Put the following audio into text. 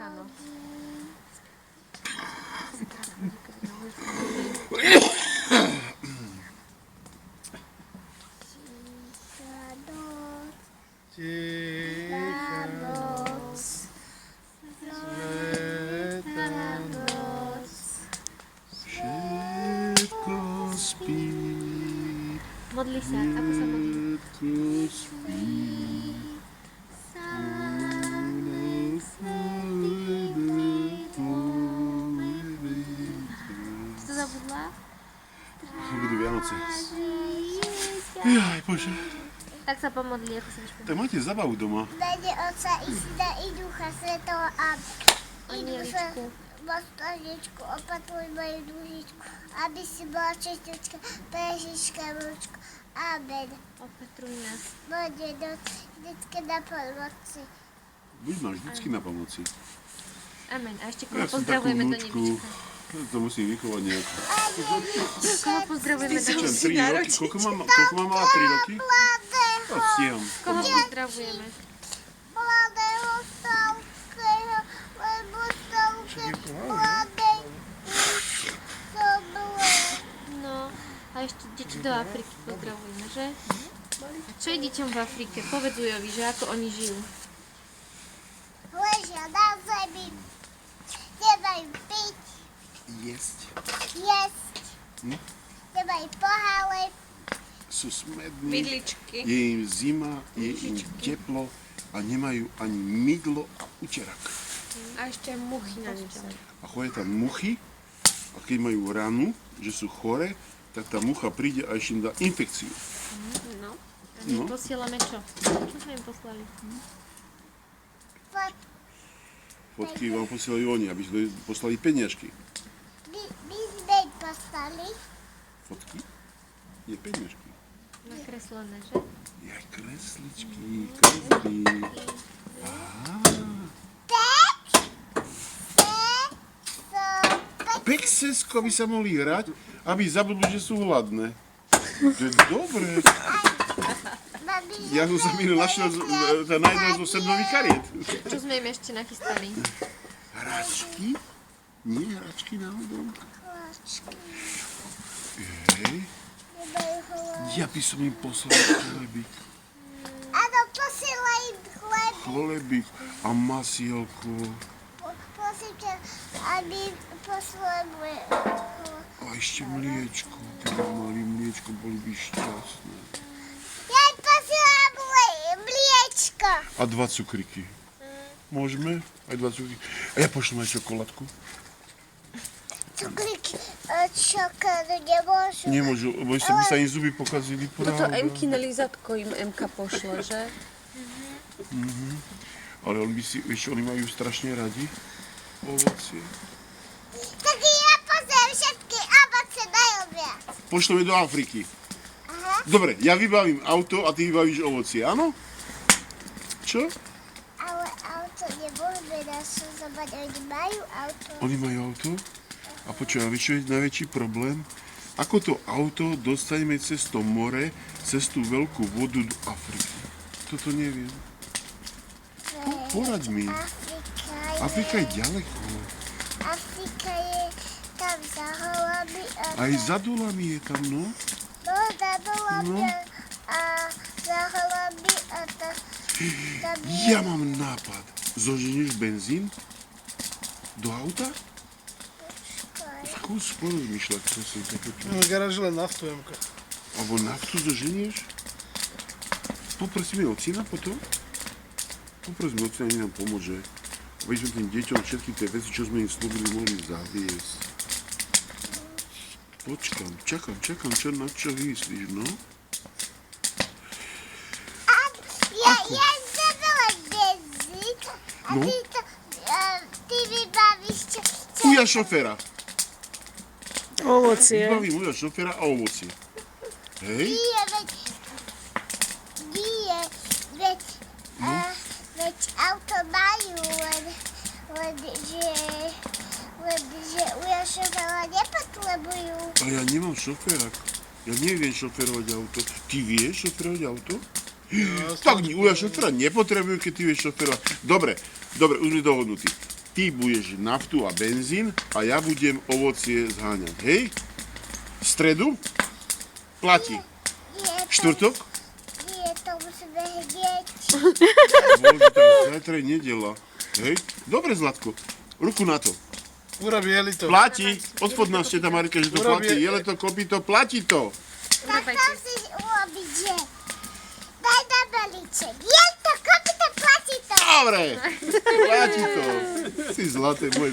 Áno. Tichá noc, svätá noc, všetko spí, Modli sa, ako sa modlí? všetko spí. Si to zabudla? Budú Vianoce. Jaj, Bože. Tak sa pomodli, ako sa vieš pomodliť. Tak máte zabavu doma. Mene Otca i Syna i Ducha Svätého a Anieličku. Božničku, opatruj moju dušičku, aby si bola čistúčka, pre Ježiška rúčku. Amen. Opatruj nás. Bude noc, vždycky na pomoci. Buď ma vždycky na pomoci. Amen. A ešte Ja koho som takú pozdravujeme do vnúčku. nebička. To musím vychovať nejako. Koho pozdravujeme do Čo, nebička? 3 roky? Koľko má mala 3 roky? Mladého, To stiham. Koho pozdravujeme? mladého stavkého, lebo stavke mladej soble. No, a ešte deti do Afriky pozdravujeme, že? A čo je deťom v Afrike? Povedz Ujovi, že ako oni žijú. Ležia na zemi, nemajú piť, Jesť. jesť, Hm? nemajú pohále, Sú smední. Vidličky. Je im zima, je im teplo a nemajú ani mydlo a uterák. A ešte muchy na nich sú. A chodia tam muchy a keď majú ranu, že sú chore, tak tá mucha príde a ešte im dá infekciu. No. A my No. posielame čo? Čo sme im poslali? Fotky vám posielajú oni, aby ste poslali peniažky. my sme im poslali. Fotky? Nie peniažky. Nakreslené, že? Je kresličky, kresly. Peksesko by sa mohli hrať, aby zabudli, že sú hladné. To je dobré. Ja som sa minul našiel na jednou zo sedmových kariet. Čo sme im ešte nachystali? Hračky? Nie hračky náhodou? Hej, ja by som im poslal chlebík. Áno, posielaj im chleb. Chlebík a masielko. Prosím ťa, aby poslali A ešte mliečko. Keby mali mliečko, boli by šťastné. Ja im posielam mliečko. A 2 cukriky. Môžeme? Aj 2 cukriky. A ja pošlem aj čokoládku. Cukríky, čokoládu nemôžu. Nemôžu, lebo by sa im zuby pokazili. Toto Pravda. Emkine lízatko im Emka pošle, že? Ale on by si, vieš, oni majú strašne radi ovocie. Tak ja pozriem všetky ovoce najviac. Pošleme do Afriky. Aha. Dobre, ja vybavím auto a ty vybavíš ovocie, áno? Čo? Ale auto nemôžeme nasúzovať, oni majú auto. Oni majú auto? A počujem, vieš, čo je najväčší problém? Ako to auto dostaneme cez to more, cez tú veľkú vodu do Afriky? Toto neviem. Poraď mi. Afrika je ďaleko. Afrika je tam za holami a Aj za dolami je tam, no. za holami No. a za holami a tam je... Ja mám nápad. Zoženieš benzín do auta? Skús porozmýšľať, prosím ťa, počuť. Na garáži len naftu, Emka. Alebo naftu zoženieš? Poprosíme ocina potom? Poprosíme ocina, nech nám pomôže. Aby sme tým deťom všetky tie veci, čo sme im slúbili, mohli zaviesť. Počkam, čakám, na čo myslíš, no? Ja chcem len benzín a No. ty vybavíš čo... Uja šoféra. Ovocie. Vybavím uja šoféra a ovocie. Hej? Veď auto majú, len že uja šoféra nepotrebujú. Ale ja nemám šoféra. Ja neviem šoférovať auto. Ty vieš šoférovať auto? Tak uja šoféra nepotrebujú, keď ty vieš šoférovať. Dobre, už sme dohodnutí. ty budeš naftu a benzín a ja budem ovocie zháňať. Hej? V stredu platí. Štvrtok? Nie, to musíme hneď. Bože, tak zajtra je nedela. Hej? Dobre, Zlatko. Ruku na to. Urobí Elito. Platí. Odpod nás, teta Marika, že to Urobie- platí. Jele to, kopí to, platí to. Tak to chceš urobiť, že? Daj na balíček. Je to, kopi to, platí to. Dobre. Platí to. Si zlaté moje.